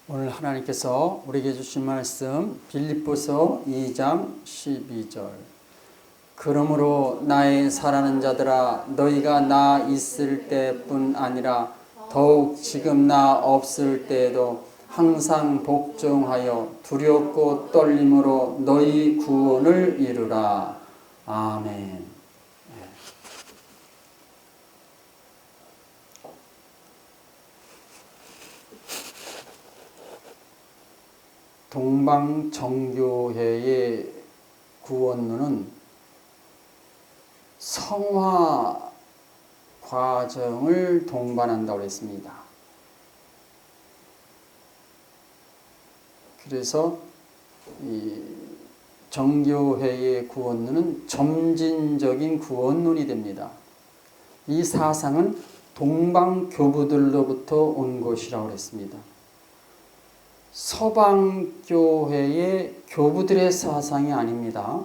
오늘 하나님께서 우리에게 주신 말씀 빌립보서 2장 12절. 그러므로 나의 사랑하는 자들아 너희가 나 있을 때뿐 아니라 더욱 지금 나 없을 때에도 항상 복종하여 두렵고 떨림으로 너희 구원을 이루라. 아멘. 동방정교회의 구원론은 성화 과정을 동반한다고 했습니다. 그래서 이 정교회의 구원론은 점진적인 구원론이 됩니다. 이 사상은 동방교부들로부터 온 것이라고 했습니다. 서방교회의 교부들의 사상이 아닙니다.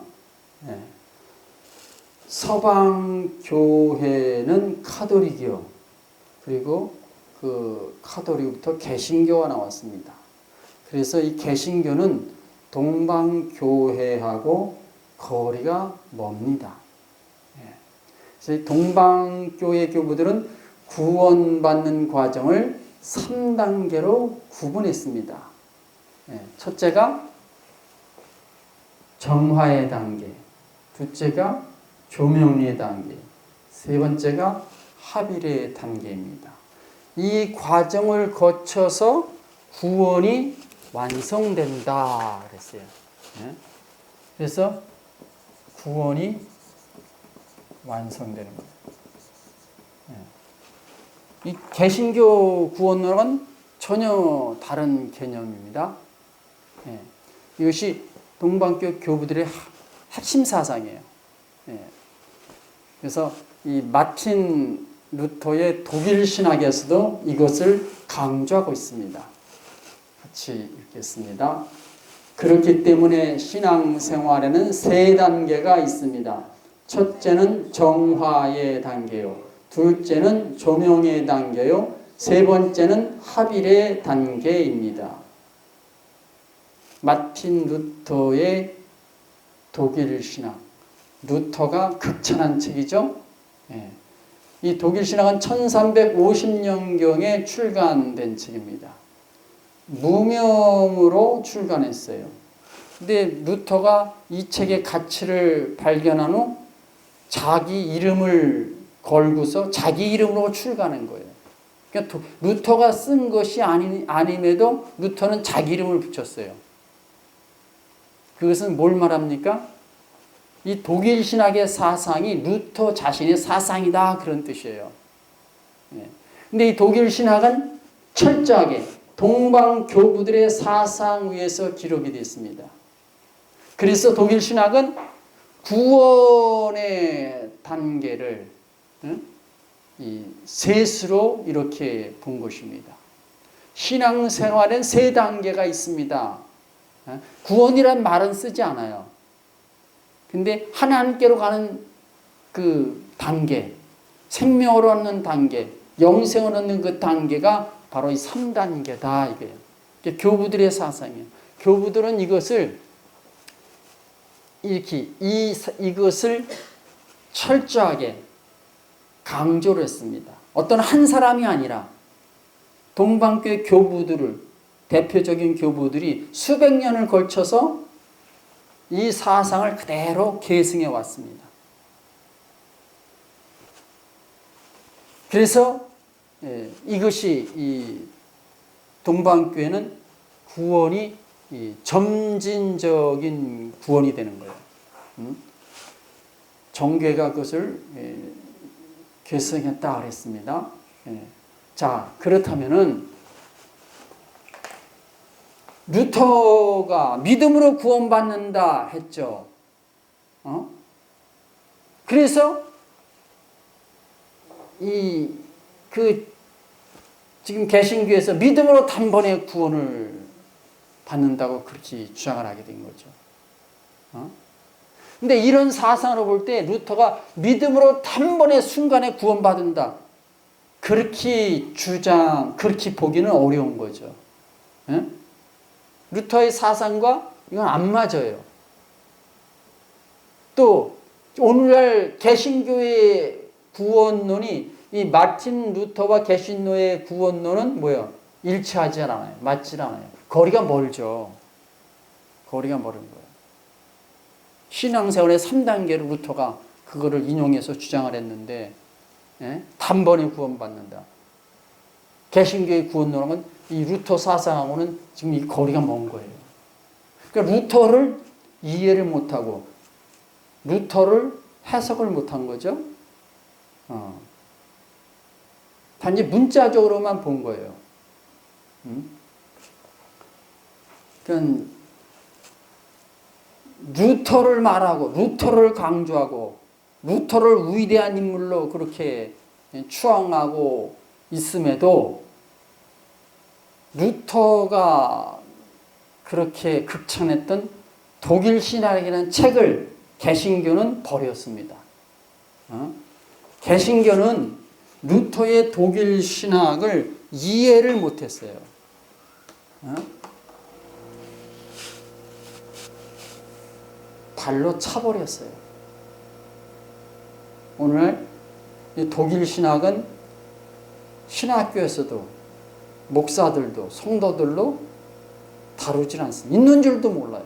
서방교회는 카톨릭이요. 그리고 그 카톨릭부터 개신교가 나왔습니다. 그래서 이 개신교는 동방교회하고 거리가 멉니다. 그래서 동방교회 교부들은 구원받는 과정을 3단계로 구분했습니다. 첫째가 정화의 단계, 둘째가 조명리의 단계, 세 번째가 합일의 단계입니다. 이 과정을 거쳐서 구원이 완성된다 그랬어요. 그래서 구원이 완성되는 거예요. 이 개신교 구원론은 전혀 다른 개념입니다. 이것이 동방교 교부들의 핵심 사상이에요. 그래서 이 마틴 루터의 독일 신학에서도 이것을 강조하고 있습니다. 같이 읽겠습니다. 그렇기 때문에 신앙생활에는 세 단계가 있습니다. 첫째는 정화의 단계요. 둘째는 조명의 단계요. 세 번째는 합일의 단계입니다. 마틴 루터의 독일 신학. 루터가 극찬한 책이죠. 이 독일 신학은 1350년경에 출간된 책입니다. 무명으로 출간했어요. 근데 루터가 이 책의 가치를 발견한 후 자기 이름을 걸고서 자기 이름으로 출간한 거예요. 그러니까 루터가 쓴 것이 아님에도 루터는 자기 이름을 붙였어요. 그것은 뭘 말합니까? 이 독일 신학의 사상이 루터 자신의 사상이다 그런 뜻이에요. 근데 이 독일 신학은 철저하게 동방 교부들의 사상 위에서 기록이 되어 있습니다. 그래서 독일 신학은 구원의 단계를 이 셋으로 이렇게 본 것입니다. 신앙생활엔 세 단계가 있습니다. 구원이란 말은 쓰지 않아요. 근데 하나님께로 가는 그 단계, 생명을 얻는 단계, 영생을 얻는 그 단계가 바로 이 3단계다 이거예요. 교부들의 사상이에요. 교부들은 이것을 이렇게 이것을 철저하게 강조를 했습니다. 어떤 한 사람이 아니라 동방교회 교부들을 대표적인 교부들이 수백 년을 걸쳐서 이 사상을 그대로 계승해 왔습니다. 그래서 이것이 이 동방교회는 구원이 점진적인 구원이 되는 거예요. 정교회가 그것을 계승했다 그랬습니다. 자, 그렇다면은 루터가 믿음으로 구원받는다 했죠. 그래서 지금 개신교에서 믿음으로 단번에 구원을 받는다고 그렇게 주장을 하게 된 거죠. 근데 이런 사상으로 볼 때 루터가 믿음으로 단번에 순간에 구원받는다. 그렇게 보기는 어려운 거죠. 예? 루터의 사상과 이건 안 맞아요. 또 오늘날 개신교의 구원론이 이 마틴 루터와 개신교의 구원론은 뭐예요? 일치하지 않아요. 맞지 않아요. 거리가 멀죠. 거리가 멀은 거예요. 신앙생활의 3단계로 루터가 그거를 인용해서 주장을 했는데, 예? 단번에 구원받는다. 개신교의 구원론은 이 루터 사상하고는 지금 이 거리가 먼 거예요. 그러니까 루터를 이해를 못하고 루터를 해석을 못한 거죠. 단지 문자적으로만 본 거예요. 그러니까 루터를 말하고 루터를 강조하고 루터를 위대한 인물로 그렇게 추앙하고 있음에도 루터가 그렇게 극찬했던 독일 신학이라는 책을 개신교는 버렸습니다. 개신교는 루터의 독일 신학을 이해를 못했어요. 발로 차버렸어요. 오늘 이 독일 신학은 신학교에서도 목사들도 성도들로 다루질 않습니다. 있는 줄도 몰라요.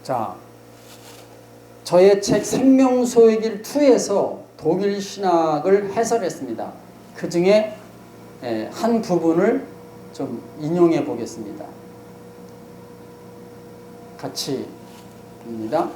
자, 저의 책 생명소의 길 2에서 독일 신학을 해설했습니다. 그 중에 한 부분을 좀 인용해 보겠습니다. 같이 봅니다.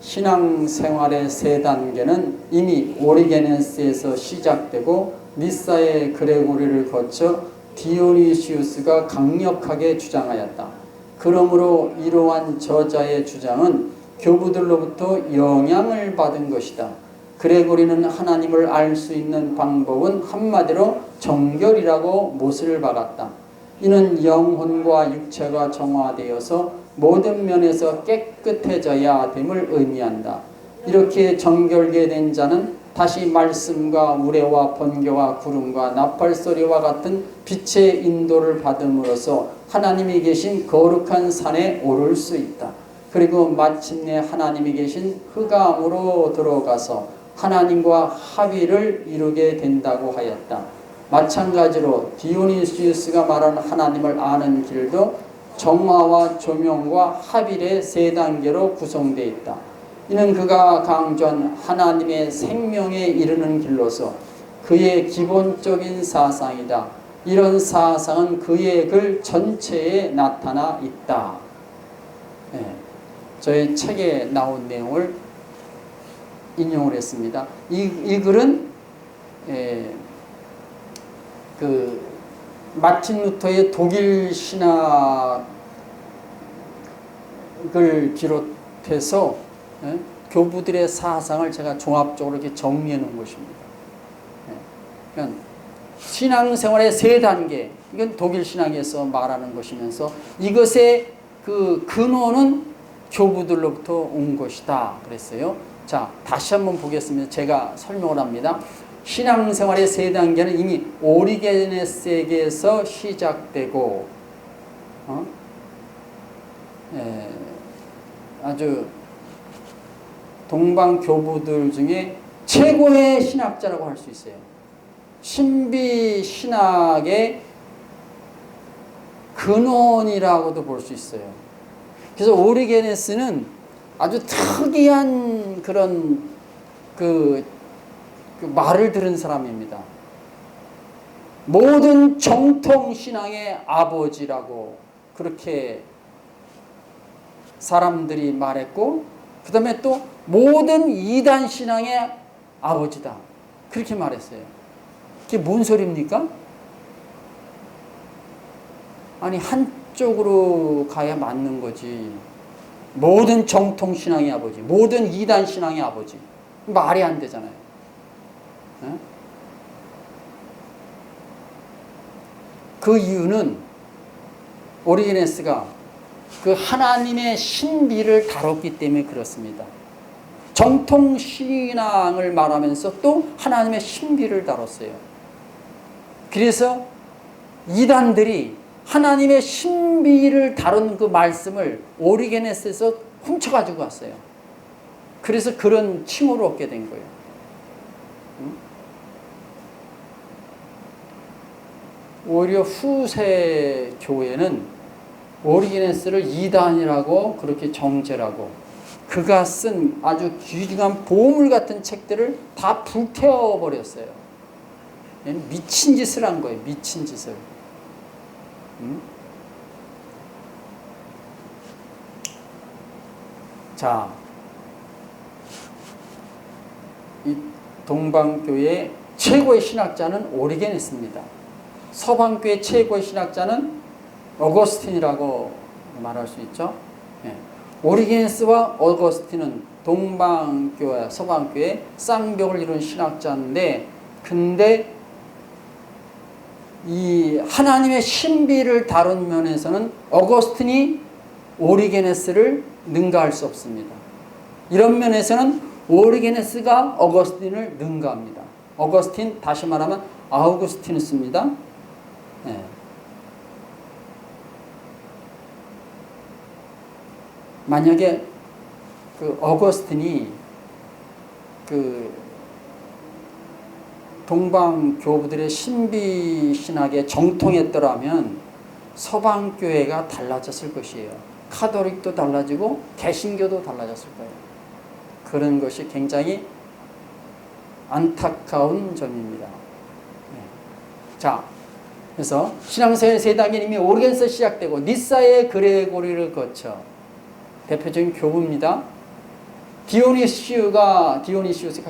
신앙생활의 3단계는 이미 오리게네스에서 시작되고 니사의 그레고리를 거쳐 디오니시우스가 강력하게 주장하였다. 그러므로 이러한 저자의 주장은 교부들로부터 영향을 받은 것이다. 그레고리는 하나님을 알 수 있는 방법은 한마디로 정결이라고 못을 박았다. 이는 영혼과 육체가 정화되어서 모든 면에서 깨끗해져야 됨을 의미한다. 이렇게 정결게 된 자는 다시 말씀과 우레와 번개와 구름과 나팔소리와 같은 빛의 인도를 받음으로써 하나님이 계신 거룩한 산에 오를 수 있다. 그리고 마침내 하나님이 계신 흑암으로 들어가서 하나님과 합의를 이루게 된다고 하였다. 마찬가지로 디오니시우스가 말한 하나님을 아는 길도 정화와 조명과 합일의 3단계로 구성되어 있다. 이는 그가 강조한 하나님의 생명에 이르는 길로서 그의 기본적인 사상이다. 이런 사상은 그의 글 전체에 나타나 있다. 저희 책에 나온 내용을 인용을 했습니다. 이 글은 그 마틴 루터의 독일 신학을 비롯해서 교부들의 사상을 제가 종합적으로 이렇게 정리해 놓은 것입니다. 그러니까 신앙생활의 3단계, 이건 독일 신학에서 말하는 것이면서 이것의 그 근원은 교부들로부터 온 것이다 그랬어요. 자, 다시 한번 보겠습니다. 제가 설명을 합니다. 신앙생활의 3단계는 이미 오리게네스에게서 시작되고 아주 동방 교부들 중에 최고의 신학자라고 할 수 있어요. 신비 신학의 근원이라고도 볼 수 있어요. 그래서 오리게네스는 아주 특이한 그런 그 말을 들은 사람입니다. 모든 정통 신앙의 아버지라고 그렇게 사람들이 말했고, 그 다음에 또 모든 이단 신앙의 아버지다 그렇게 말했어요. 그게 뭔 소리입니까? 아니, 한쪽으로 가야 맞는 거지. 모든 정통 신앙의 아버지, 모든 이단 신앙의 아버지, 말이 안 되잖아요. 그 이유는 오리게네스가 그 하나님의 신비를 다뤘기 때문에 그렇습니다. 정통 신앙을 말하면서 또 하나님의 신비를 다뤘어요. 그래서 이단들이 하나님의 신비를 다룬 그 말씀을 오리게네스에서 훔쳐가지고 왔어요. 그래서 그런 칭호를 얻게 된 거예요. 오히려 후세 교회는 오리게네스를 이단이라고 그렇게 정죄라고 그가 쓴 아주 귀중한 보물 같은 책들을 다 불태워버렸어요. 미친 짓을 한 거예요. 미친 짓을. 자, 이 동방교회의 최고의 신학자는 오리게네스입니다. 서방교회 최고의 신학자는 어거스틴이라고 말할 수 있죠. 예. 오리게네스와 어거스틴은 동방교회, 서방교회 쌍벽을 이룬 신학자인데, 근데 이 하나님의 신비를 다룬 면에서는 어거스틴이 오리게네스를 능가할 수 없습니다. 이런 면에서는 오리게네스가 어거스틴을 능가합니다. 어거스틴, 다시 말하면 아우구스티누스입니다. 네. 만약에 그 어거스틴이 그 동방 교부들의 신비 신학에 정통했더라면 서방 교회가 달라졌을 것이에요. 카톨릭도 달라지고 개신교도 달라졌을 거예요. 그런 것이 굉장히 안타까운 점입니다. 네. 자, 그래서 신앙생활 세 단계는 이미 오리겐에서 시작되고 니사의 그레고리를 거쳐 대표적인 교부입니다. 디오니시우스가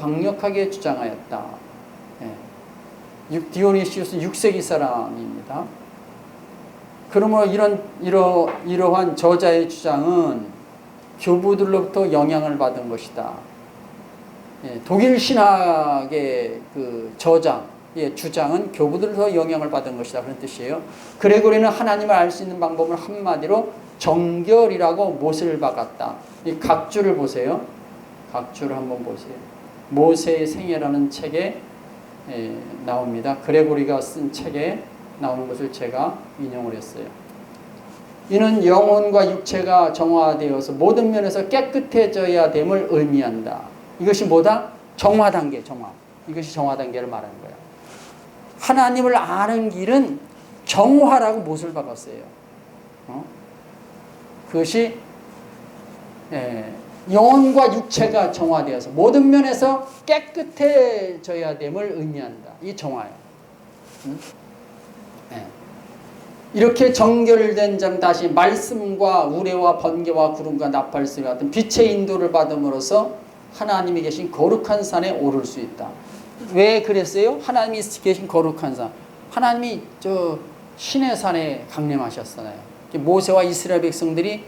강력하게 주장하였다. 네. 디오니시우스는 6세기 사람입니다. 그러므로 이러한 저자의 주장은 교부들로부터 영향을 받은 것이다. 예, 독일 신학의 그 저자의 주장은 교부들로부터 영향을 받은 것이다. 그런 뜻이에요. 그레고리는 하나님을 알 수 있는 방법을 한마디로 정결이라고 못을 박았다. 이 각주를 보세요. 각주를 한번 보세요. 모세의 생애라는 책에 나옵니다. 그레고리가 쓴 책에 나오는 것을 제가 인용을 했어요. 이는 영혼과 육체가 정화되어서 모든 면에서 깨끗해져야 됨을 의미한다. 이것이 뭐다? 정화 단계, 정화. 이것이 정화 단계를 말하는 거야. 하나님을 아는 길은 정화라고 못을 박았어요. 그것이 영혼과 육체가 정화되어서 모든 면에서 깨끗해져야 됨을 의미한다. 이 정화예요. 이렇게 정결된 자는 다시 말씀과 우레와 번개와 구름과 나팔 소리 같은 빛의 인도를 받음으로써 하나님이 계신 거룩한 산에 오를 수 있다. 왜 그랬어요? 하나님이 계신 거룩한 산. 하나님이 저 신의 산에 강림하셨잖아요. 모세와 이스라엘 백성들이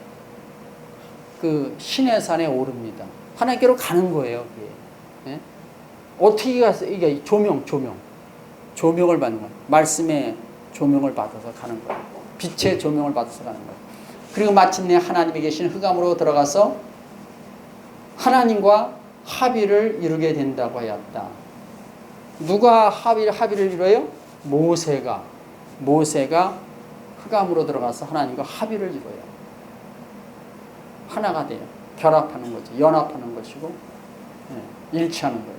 그 신의 산에 오릅니다. 하나님께로 가는 거예요. 그게. 네? 어떻게 가서 이게 조명을 받는 거예요. 말씀의 조명을 받아서 가는 거예요. 빛의 조명을 받아서 가는 거예요. 그리고 마침내 하나님이 계신 흑암으로 들어가서 하나님과 합의를 이루게 된다고 하였다. 누가 합의를 이뤄요? 모세가 흑암으로 들어가서 하나님과 합의를 이뤄요. 하나가 돼요. 결합하는 거죠. 연합하는 것이고 일치하는 거예요.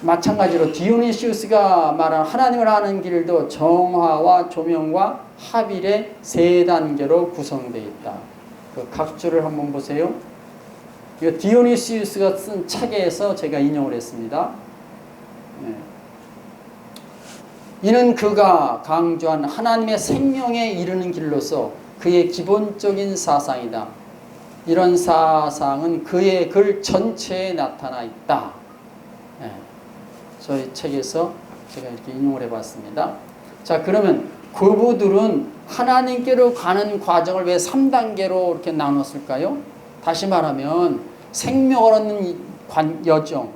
마찬가지로 디오니시우스가 말한 하나님을 아는 길도 정화와 조명과 합일의 세 단계로 구성되어 있다. 그 각주를 한번 보세요. 이거 디오니시우스가 쓴 책에서 제가 인용을 했습니다. 이는 그가 강조한 하나님의 생명에 이르는 길로서 그의 기본적인 사상이다. 이런 사상은 그의 글 전체에 나타나 있다. 저희 책에서 제가 이렇게 인용을 해봤습니다. 자, 그러면 교부들은 하나님께로 가는 과정을 왜 3단계로 이렇게 나눴을까요? 다시 말하면 생명을 얻는 과정,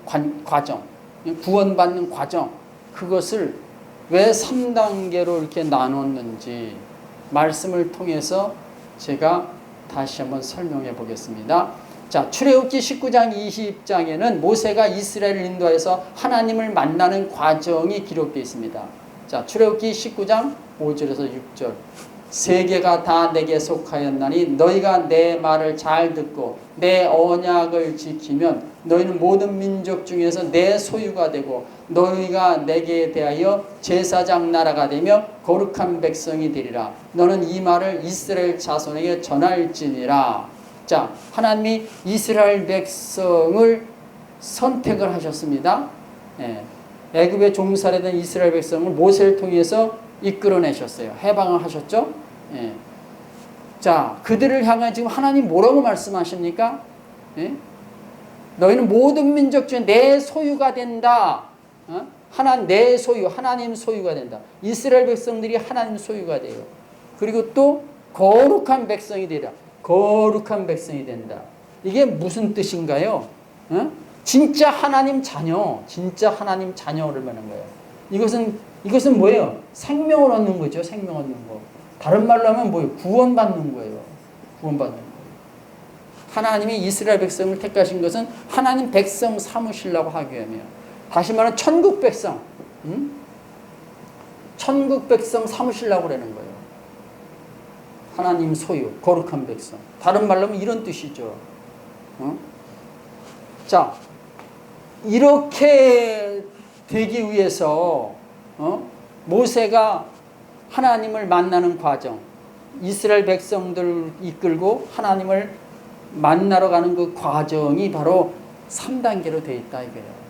구원받는 과정, 그것을 왜 3단계로 이렇게 나눴는지 말씀을 통해서 제가 다시 한번 설명해 보겠습니다. 자, 출애굽기 19장 20장에는 모세가 이스라엘을 인도하여서 하나님을 만나는 과정이 기록되어 있습니다. 자, 출애굽기 19장 5절에서 6절. 세계가 다 내게 속하였나니 너희가 내 말을 잘 듣고 내 언약을 지키면 너희는 모든 민족 중에서 내 소유가 되고 너희가 내게 대하여 제사장 나라가 되며 거룩한 백성이 되리라. 너는 이 말을 이스라엘 자손에게 전할지니라. 자, 하나님이 이스라엘 백성을 선택을 하셨습니다. 애굽에 종살이던 이스라엘 백성을 모세를 통해서 이끌어내셨어요. 해방을 하셨죠. 자, 그들을 향해 지금 하나님 뭐라고 말씀하십니까? 너희는 모든 민족 중에 내 소유가 된다. 내 소유, 하나님 소유가 된다. 이스라엘 백성들이 하나님 소유가 돼요. 그리고 또 거룩한 백성이 되리라. 거룩한 백성이 된다. 이게 무슨 뜻인가요? 진짜 하나님 자녀, 진짜 하나님 자녀를 말하는 거예요. 이것은 뭐예요? 생명을 얻는 거죠. 생명 얻는 거. 다른 말로 하면 뭐예요? 구원받는 거예요. 구원받는 거. 하나님이 이스라엘 백성을 택하신 것은 하나님 백성 삼으시려고 하기 위함이에요. 다시 말하면 천국 백성, 천국 백성 삼으시려고 그러는 거예요. 하나님 소유, 거룩한 백성. 다른 말로 하면 이런 뜻이죠. 자, 이렇게 되기 위해서 모세가 하나님을 만나는 과정, 이스라엘 백성들을 이끌고 하나님을 만나러 가는 그 과정이 바로 3단계로 되어 있다 이거예요.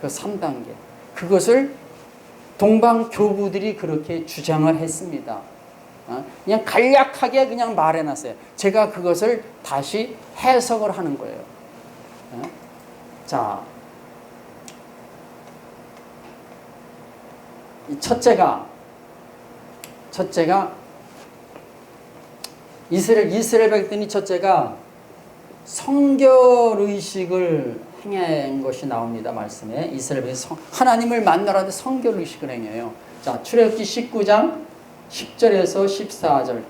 그 3단계. 그것을 동방교부들이 그렇게 주장을 했습니다. 그냥 간략하게 그냥 말해놨어요. 제가 그것을 다시 해석을 하는 거예요. 자, 첫째가 이스라엘 백성이 첫째가 성결의식을 행한 것이 나옵니다. 말씀에 이스라엘 백성 하나님을 만나러 하는데 성결의식을 행해요. 자, 출애굽기 19장 10절에서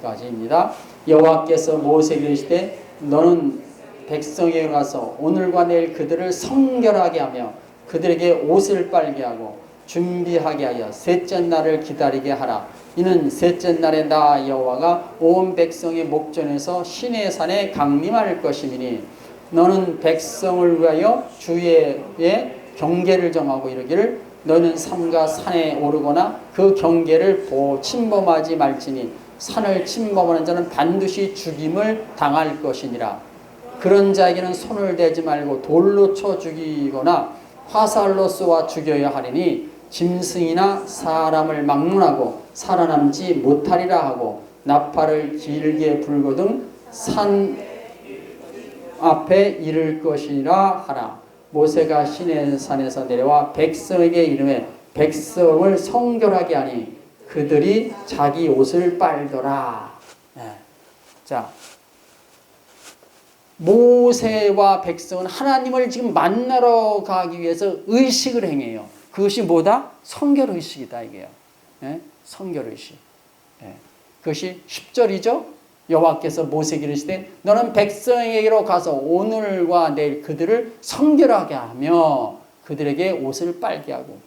14절까지입니다. 여호와께서 모세에게 이르시되 너는 백성에게 가서 오늘과 내일 그들을 성결하게 하며 그들에게 옷을 빨게 하고 준비하게 하여 셋째 날을 기다리게 하라. 이는 셋째 날에 나 여호와가 온 백성의 목전에서 시내 산에 강림할 것이니 너는 백성을 위하여 주의 경계를 정하고 이르기를 너는 산과 산에 오르거나 그 경계를 침범하지 말지니 산을 침범하는 자는 반드시 죽임을 당할 것이니라. 그런 자에게는 손을 대지 말고 돌로 쳐 죽이거나 화살로 쏘아 죽여야 하리니 짐승이나 사람을 막론하고 살아남지 못하리라 하고 나팔을 길게 불거든 산 앞에 이를 것이라 하라. 모세가 시내산에서 내려와 백성에게 이르매 백성을 성결하게 하니 그들이 자기 옷을 빨더라. 자, 모세와 백성은 하나님을 지금 만나러 가기 위해서 의식을 행해요. 그것이 뭐다? 성결의식이다 이게요. 성결의식. 그것이 10절이죠. 여호와께서 모세에게 이르시되 너는 백성에게로 가서 오늘과 내일 그들을 성결하게 하며 그들에게 옷을 빨게 하고.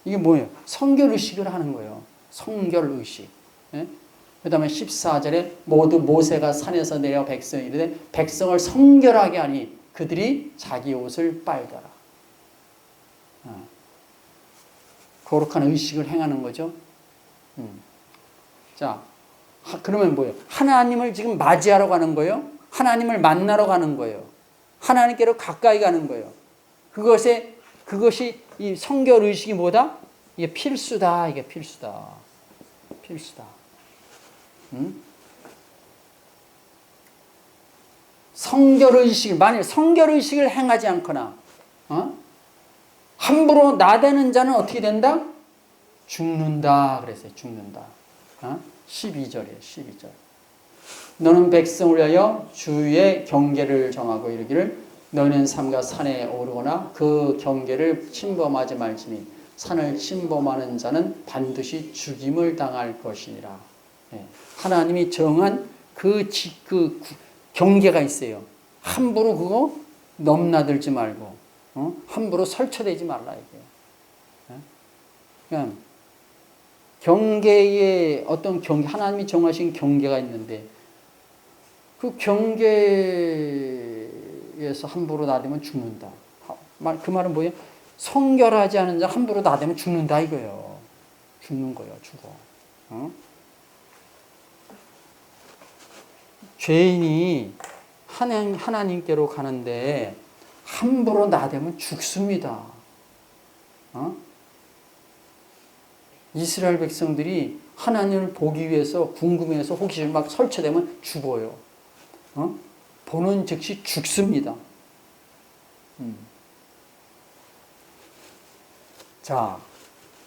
이게 뭐예요? 성결의식을 하는 거예요. 성결의식. 그 다음에 14절에 모두 모세가 산에서 내려 백성이 이르되 백성을 성결하게 하니 그들이 자기 옷을 빨더라. 거룩한 의식을 행하는 거죠. 자, 그러면 뭐예요? 하나님을 지금 맞이하러 가는 거예요. 하나님을 만나러 가는 거예요. 하나님께로 가까이 가는 거예요. 그것이 이 성결 의식이 뭐다? 이게 필수다. 이게 필수다. 필수다. 성결 의식, 만일 성결 의식을 행하지 않거나, 함부로 나대는 자는 어떻게 된다? 죽는다. 그랬어요. 죽는다. 12절이에요. 12절. 너는 백성을 위하여 주의 경계를 정하고 이르기를 너희는 산과 산에 오르거나 그 경계를 침범하지 말지니 산을 침범하는 자는 반드시 죽임을 당할 것이니라. 하나님이 정한 그 경계가 있어요. 함부로 그거 넘나들지 말고, 함부로 설쳐대지 말라 이게. 그냥 경계에 어떤 경계, 하나님이 정하신 경계가 있는데 그 경계에서 함부로 나대면 죽는다. 그 말은 뭐예요? 성결하지 않은 자 함부로 나대면 죽는다 이거예요. 죽는 거예요, 죽어. 죄인이 하나님께로 가는데 함부로 나대면 죽습니다. 이스라엘 백성들이 하나님을 보기 위해서 궁금해서 혹시 막 설치되면 죽어요. 보는 즉시 죽습니다. 자,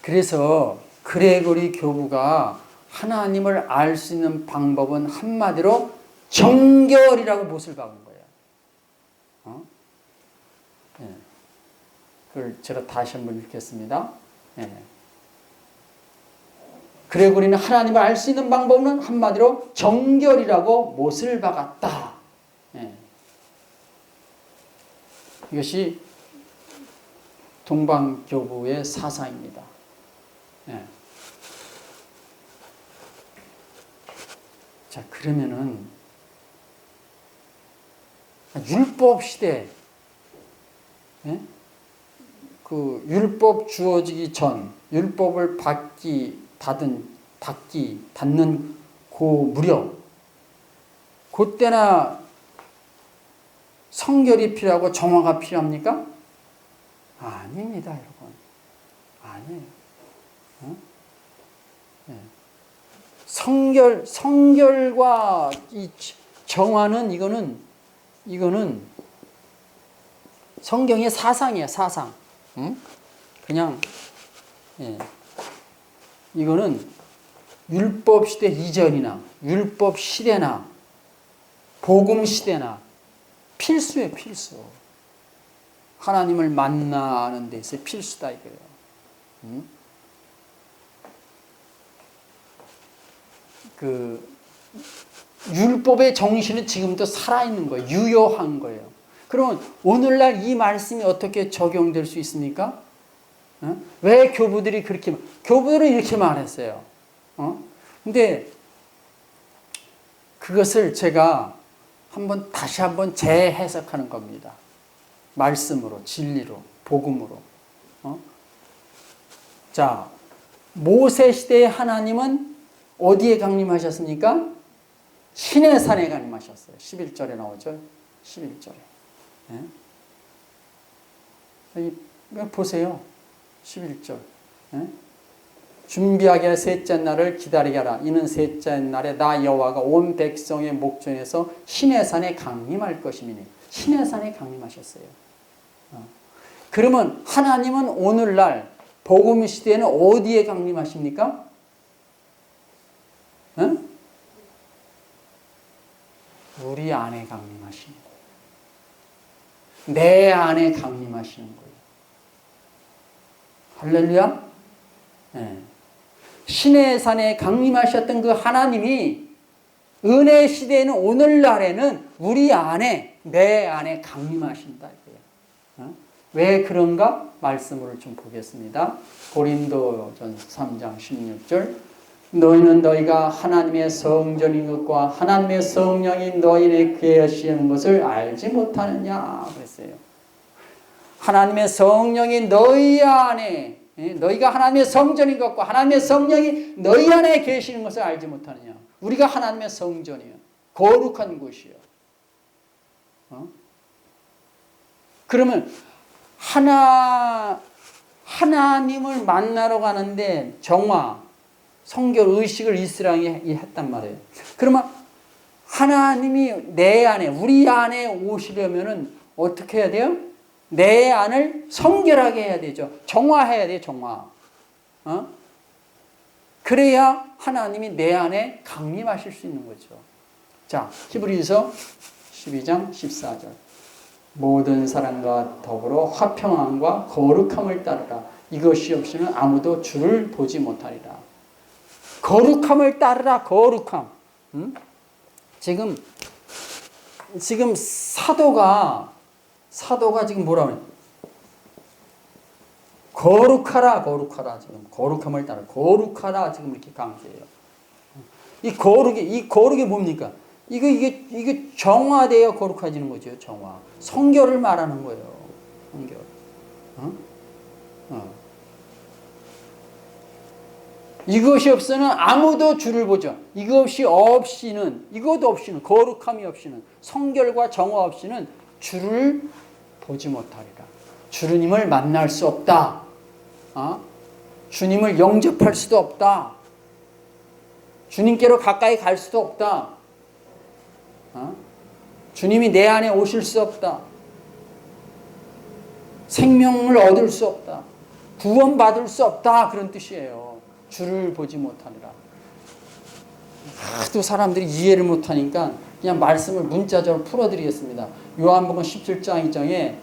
그래서 그레고리 교부가 하나님을 알 수 있는 방법은 한마디로 정결이라고 못을 박은 거예요. 네. 그걸 제가 다시 한번 읽겠습니다. 네. 그레고리는 하나님을 알 수 있는 방법은 한마디로 정결이라고 못을 박았다. 네. 이것이 동방교부의 사상입니다. 네. 자, 그러면은 율법 시대, 네? 그 율법 주어지기 전, 율법을 받는 그 무렵, 그때나 성결이 필요하고 정화가 필요합니까? 아닙니다, 여러분. 아니에요. 네. 성결과 이 정화는 이거는 성경의 사상이에요, 사상. 그냥, 예. 이거는 율법 시대 이전이나 율법 시대나 복음 시대나 필수예요, 필수. 하나님을 만나는 데 있어 필수다 이거예요. 그 율법의 정신은 지금도 살아있는 거예요. 유효한 거예요. 그러면 오늘날 이 말씀이 어떻게 적용될 수 있습니까? 왜 교부들이 교부들은 이렇게 말했어요. 근데 그것을 제가 다시 한번 재해석하는 겁니다. 말씀으로, 진리로, 복음으로. 자, 모세 시대의 하나님은 어디에 강림하셨습니까? 시내산에 강림하셨어요. 11절에 나오죠. 11절에. 여기 보세요. 11절. 준비하게 할 셋째 날을 기다리게 하라. 이는 셋째 날에 나 여호와가 온 백성의 목전에서 시내산에 강림할 것임이니. 시내산에 강림하셨어요. 그러면 하나님은 오늘날 복음 시대에는 어디에 강림하십니까? 우리 안에 강림하시는 거예요. 내 안에 강림하시는 거예요. 할렐루야. 네. 시내산에 강림하셨던 그 하나님이 은혜 시대에는 오늘날에는 우리 안에, 내 안에 강림하신다. 왜 그런가? 말씀을 좀 보겠습니다. 고린도전 3장 16절. 너희는 너희가 하나님의 성전인 것과 하나님의 성령이 너희에 계시는 것을 알지 못하느냐 그랬어요. 하나님의 성령이 너희 안에, 너희가 하나님의 성전인 것과 하나님의 성령이 너희 안에 계시는 것을 알지 못하느냐. 우리가 하나님의 성전이에요. 거룩한 곳이에요. 그러면 하나님을 만나러 가는데 정화, 성결, 의식을 이스라엘이 했단 말이에요. 그러면 하나님이 내 안에, 우리 안에 오시려면은 어떻게 해야 돼요? 내 안을 성결하게 해야 되죠. 정화해야 돼요, 정화. 그래야 하나님이 내 안에 강림하실 수 있는 거죠. 자, 히브리서 12장 14절. 모든 사람과 더불어 화평함과 거룩함을 따르라. 이것이 없이는 아무도 주를 보지 못하리라. 거룩함을 따르라, 거룩함. 지금 지금 사도가 지금 뭐라 그래? 거룩하라 지금 거룩함을 따라 거룩하라 지금 이렇게 강조해요. 이 거룩이 뭡니까? 이게 정화되어 거룩해지는 거죠. 정화. 성결을 말하는 거예요. 성결. 이것이 없으면 아무도 주를 보죠. 이것도 없이는 거룩함이 없이는 성결과 정화 없이는 주를 보지 못하리라. 주님을 만날 수 없다. 주님을 영접할 수도 없다. 주님께로 가까이 갈 수도 없다. 주님이 내 안에 오실 수 없다. 생명을 얻을 수 없다. 구원받을 수 없다. 그런 뜻이에요. 주를 보지 못하니라. 하도 사람들이 이해를 못하니까 그냥 말씀을 문자적으로 풀어드리겠습니다. 요한복음 17장 2장에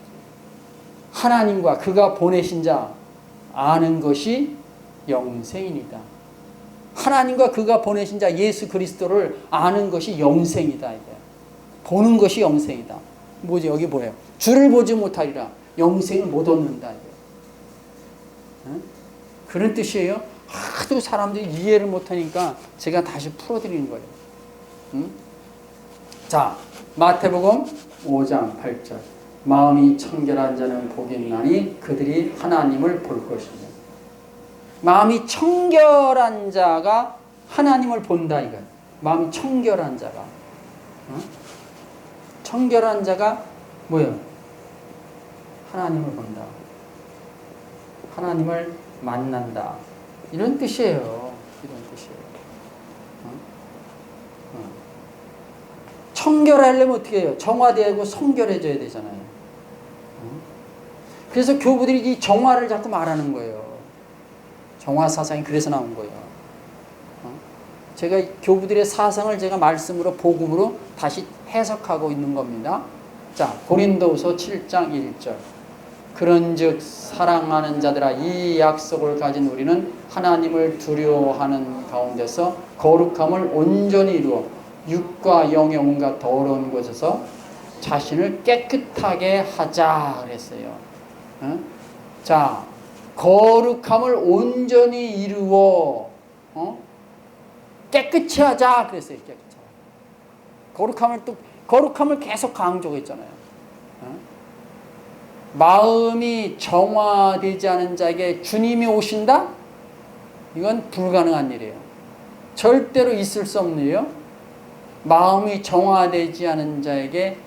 하나님과 그가 보내신 자 아는 것이 영생이니라. 하나님과 그가 보내신 자 예수 그리스도를 아는 것이 영생이다. 이게. 보는 것이 영생이다. 뭐지? 여기 뭐예요? 주를 보지 못하리라. 영생을 못 얻는다. 이게. 그런 뜻이에요. 하도 사람들이 이해를 못하니까 제가 다시 풀어드리는 거예요. 자, 마태복음 5장 8절. 마음이 청결한 자는 복이 있나니 그들이 하나님을 볼 것이며. 마음이 청결한 자가 하나님을 본다 이거예요. 마음이 청결한 자가. 청결한 자가 뭐예요? 하나님을 본다. 하나님을 만난다. 이런 뜻이에요. 청결하려면 어떻게 해요? 정화되고 성결해져야 되잖아요. 그래서 교부들이 이 정화를 자꾸 말하는 거예요. 정화 사상이 그래서 나온 거예요. 제가 교부들의 사상을 제가 말씀으로 복음으로 다시 해석하고 있는 겁니다. 자, 고린도후서 7장 1절. 그런즉 사랑하는 자들아 이 약속을 가진 우리는 하나님을 두려워하는 가운데서 거룩함을 온전히 이루어 육과 영의 온갖 더러운 곳에서 자신을 깨끗하게 하자 그랬어요. 자, 거룩함을 온전히 이루어 깨끗이 하자 그랬어요. 깨끗이. 거룩함을 계속 강조했잖아요. 마음이 정화되지 않은 자에게 주님이 오신다? 이건 불가능한 일이에요. 절대로 있을 수 없는 일이에요. 마음이 정화되지 않은 자에게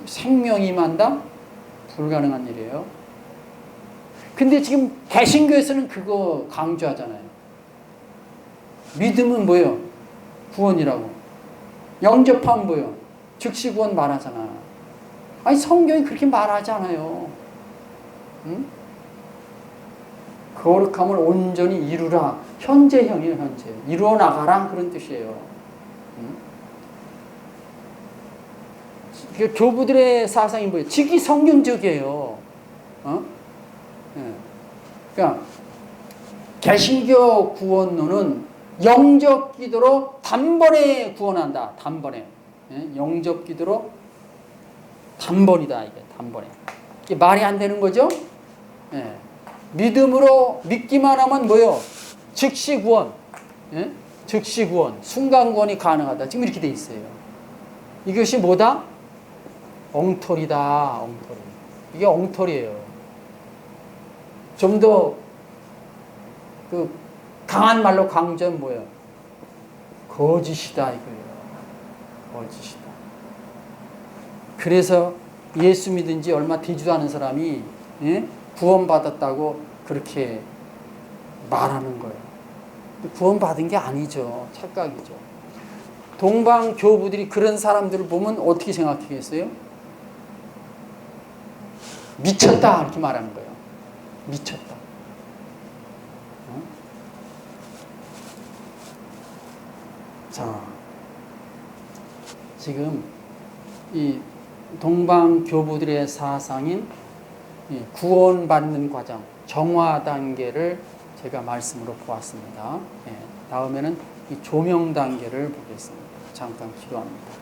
생명이 임한다? 불가능한 일이에요. 근데 지금 개신교에서는 그거 강조하잖아요. 믿음은 뭐예요? 구원이라고. 영접하면 뭐예요? 즉시 구원 말하잖아. 아니 성경이 그렇게 말하지 않아요. 응? 거룩함을 온전히 이루라. 현재형이에요. 현재. 이루어 나가라. 그런 뜻이에요. 응? 교부들의 사상이 뭐예요? 직이 성경적이에요. 그러니까 개신교 구원론은 영접 기도로 단번에 구원한다. 단번에. 영접 기도로 단번이다. 이게 단번에. 이게 말이 안 되는 거죠? 믿음으로 믿기만 하면 뭐요? 즉시 구원. 즉시 구원. 순간 구원이 가능하다. 지금 이렇게 돼 있어요. 이것이 뭐다? 엉터리다. 엉터리. 이게 엉터리예요. 좀 더 그 강한 말로 강조는 뭐예요? 거짓이다 이거예요. 거짓이다. 그래서 예수 믿은 지 얼마 되지도 않은 사람이 구원받았다고 그렇게 말하는 거예요. 구원받은 게 아니죠. 착각이죠. 동방 교부들이 그런 사람들을 보면 어떻게 생각하겠어요? 미쳤다 이렇게 말하는 거예요. 미쳤다. 자, 지금 이 동방 교부들의 사상인 구원받는 과정, 정화 단계를 제가 말씀으로 보았습니다. 다음에는 이 조명 단계를 보겠습니다. 잠깐 기도합니다.